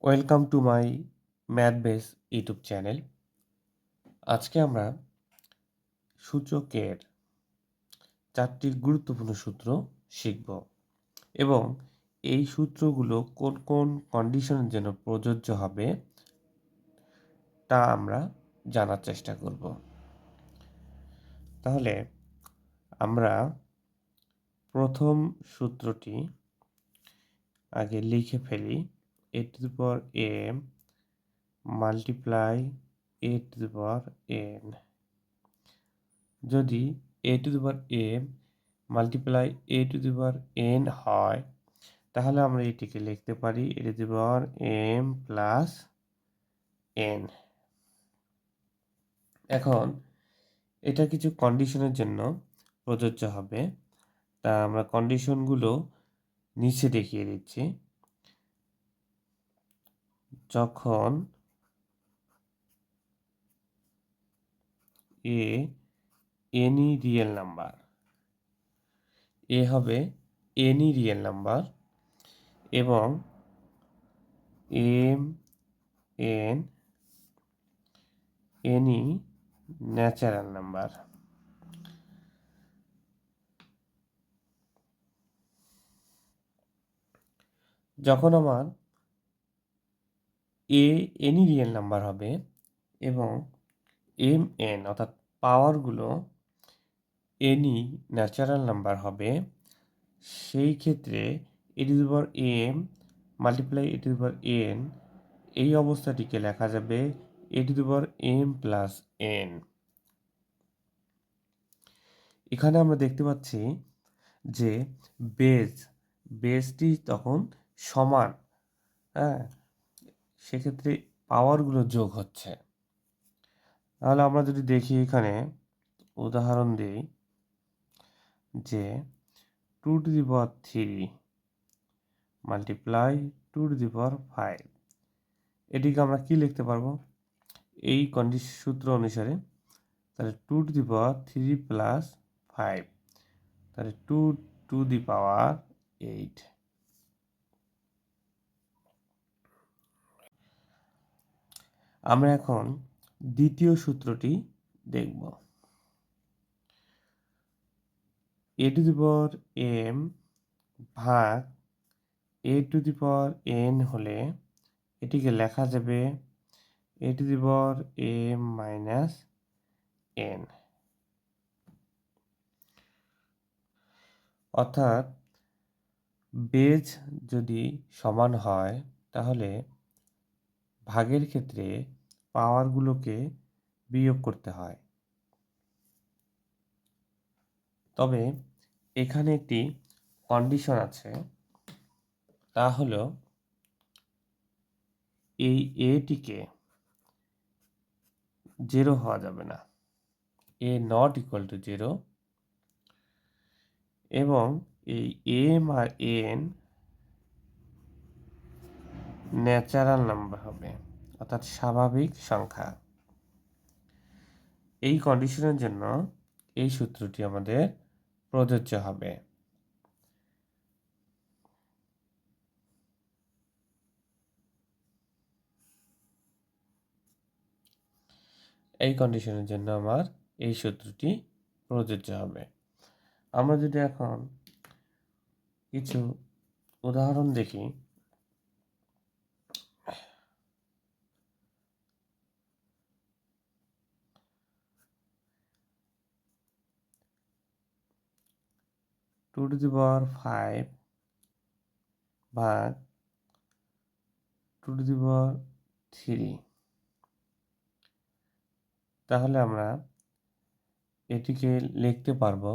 Welcome to my math base YouTube channel. আজকে আমরা সূচকের 4টি গুরুত্বপূর্ণ সূত্র শিখব এবং এই সূত্রগুলো কোন কোন কন্ডিশনের জন্য প্রযোজ্য হবে তা আমরা জানার চেষ্টা করব। তাহলে আমরা প্রথম সূত্রটি আগে লিখে ফেলি। a to the power m multiply a to the power n। যদি a to the power m multiply a to the power n হয়, তাহলে আমরা এটিকে লিখতে পারি a to the power m plus n। এখন এটা কিছু কন্ডিশনের জন্য প্রযোজ্য হবে, তা আমরা কন্ডিশনগুলো নিচে দেখিয়ে দিচ্ছি। যখন a any real number, a হবে any রিয়েল নাম্বার এবং m n any natural number. যখন আমার a any রিয়েল নাম্বার হবে এবং m n অর্থাৎ পাওয়ারগুলো any ন্যাচারাল নাম্বার হবে, সেই ক্ষেত্রে a to the power m multiply a to the power n এই অবস্থাটিকে লেখা যাবে a to the power m plus n। এখানে আমরা দেখতে পাচ্ছি যে বেসটি তখন সমান, হ্যাঁ, সেক্ষেত্রে পাওয়ারগুলো যোগ হচ্ছে। তাহলে আমরা যদি দেখি এখানে উদাহরণ দিই যে 2 to the power 3 multiply 2 to the power 5, এটিকে আমরা কি লিখতে পারবো এই সূত্র অনুসারে? তাহলে 2 to the power 3 প্লাস 5, তাহলে 2 to the power 8। আমরা এখন দ্বিতীয় সূত্রটি দেখব। a to the power m ভাগ a to the power n হলে এটিকে লেখা যাবে a to the power m minus n। অর্থাৎ বেজ যদি সমান হয়, তাহলে ভাগের ক্ষেত্রে পাওয়ারগুলোকে বিয়োগ করতে হয়। তবে এখানে একটি কন্ডিশন আছে, তা হলো এই এটিকে 0 হওয়া যাবে না, a নট ইকুয়াল টু 0, এবং এই m আর n ন্যাচারাল নাম্বার হবে, অর্থাৎ স্বাভাবিক সংখ্যা। এই কন্ডিশনের জন্য এই সূত্রটি আমাদের প্রযোজ্য হবে। এই কন্ডিশনের জন্য আমার এই সূত্রটি প্রযোজ্য হবে। আমরা যদি এখন কিছু উদাহরণ দেখি, টু টু দি পাওয়ার 5 ভাগ 2 to the power 3, তাহলে আমরা এটিকে লিখতে পারবো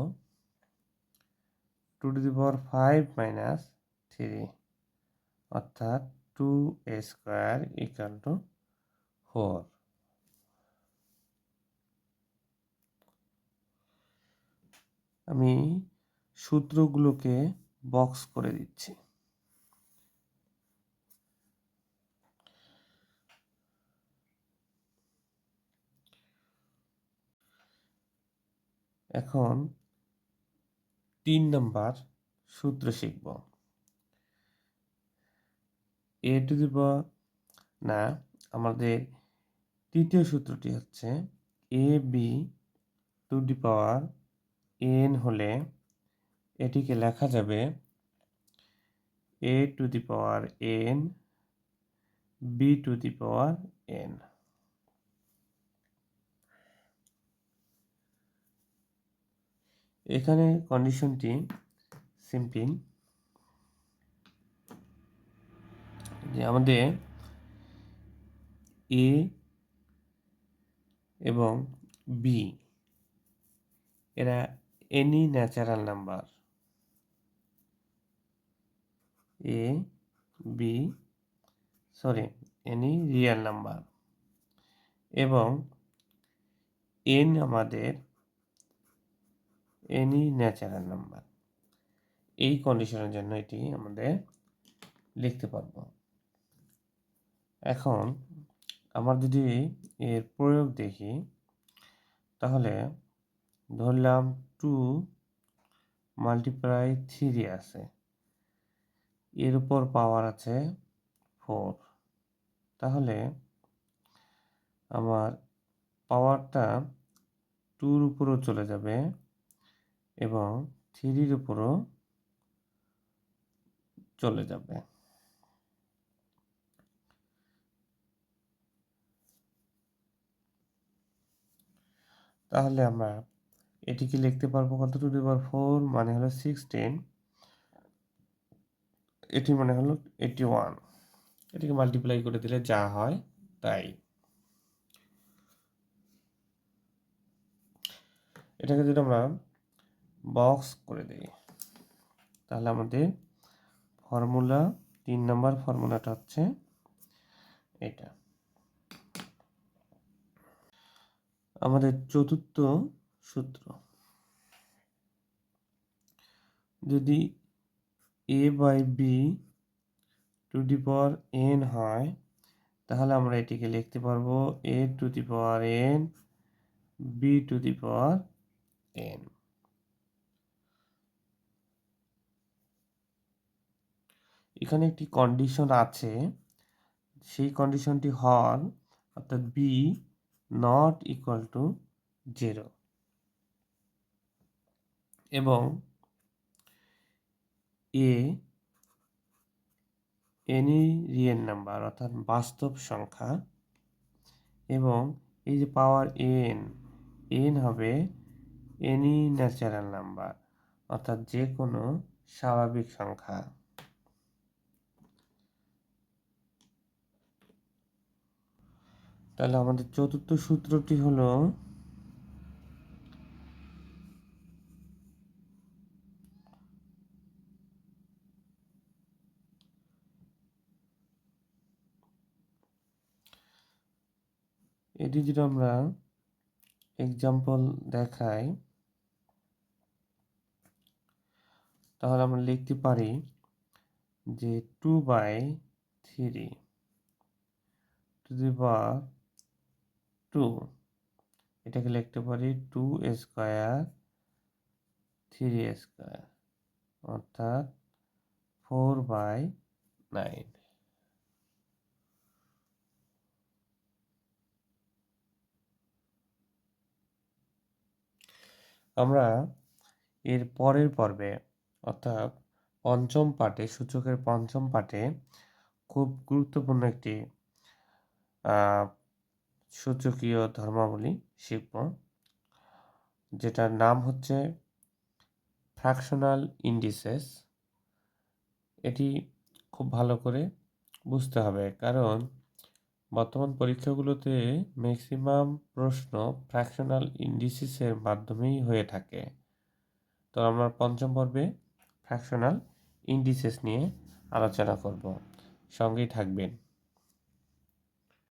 2 to the power 5 মাইনাস 3, অর্থাৎ 2a স্কোয়ার ইকুয়াল টু 4। আমি সূত্রগুলোকে বক্স করে দিচ্ছি। এখন 3 নম্বর সূত্র শিখব। a to the power না, আমাদের তৃতীয় সূত্রটি হচ্ছে ab two the power n হলে এটিকে লেখা যাবে a to the power n b to the power n। এখানে কন্ডিশনটি সিম্পল, যে আমাদের a এবং b এরা any natural number, any real number, এবং n আমাদের এনি ন্যাচারাল নাম্বার। এই কন্ডিশনের জন্য এটি আমাদের লিখতে পারবো। এখন আমরা যদি এর প্রয়োগ দেখি, তাহলে ধরলাম 2 মাল্টিপ্লাই 3 আছে, এর উপর পাওয়ার আছে 4, তাহলে আমার পাওয়ারটা 2-র উপরও চলে যাবে এবং 3-র উপরও চলে যাবে। তাহলে আমরা এটিকে লিখতে পারবো কত, টু দি পাওয়ার 4 মানে হলো 16, এটি মানে হলো 81। এটিকে মাল্টিপ্লাই করে দিলে যা হয় তাই। এটাকে যদি আমরা বক্স করে দিই, তাহলে আমাদের ফর্মুলা 3 নম্বর ফর্মুলাটা হচ্ছে এটা। আমাদের চতুর্থ সূত্র, যদি a by b to the power n হয়, তাহলে আমরা এটিকে লিখতে পারবো a to the power n b to the power n। এখানে একটি কন্ডিশন আছে, সেই কন্ডিশনটি হল অর্থাৎ b নট ইকুয়াল টু 0 এবং a এনি রিয়েল নাম্বার অর্থাৎ বাস্তব সংখ্যা, এবং এই যে পাওয়ার n হবে এনি ন্যাচারাল নাম্বার অর্থাৎ যে কোনো স্বাভাবিক সংখ্যা। তাহলে আমাদের চতুর্থ সূত্রটি হলো এটি যদি আমরা এক্সাম্পল দেখাই, তাহলে আমরা লিখতে পারি যে 2/3 টু দি পাওয়ার 2, এটাকে লিখতে পারি 2 স্কয়ার 3 স্কয়ার অর্থাৎ 4/9। আমরা এর পরের পর্বে অর্থাৎ পঞ্চম পাঠে, সূচকের পঞ্চম পাঠে খুব গুরুত্বপূর্ণ একটি সূচকীয় ধর্মাবলী শিখব, যেটার নাম হচ্ছে ফ্র্যাকশনাল ইন্ডিসেস। এটি খুব ভালো করে বুঝতে হবে, কারণ বর্তমান পরীক্ষাগুলোতে ম্যাক্সিমাম প্রশ্ন ফ্র্যাকশনাল ইন্ডিসেসের মাধ্যমেই হয়ে থাকে। তো আমরা পঞ্চম পর্বে ফ্র্যাকশনাল ইন্ডিসেস নিয়ে আলোচনা করব, সঙ্গেই থাকবেন।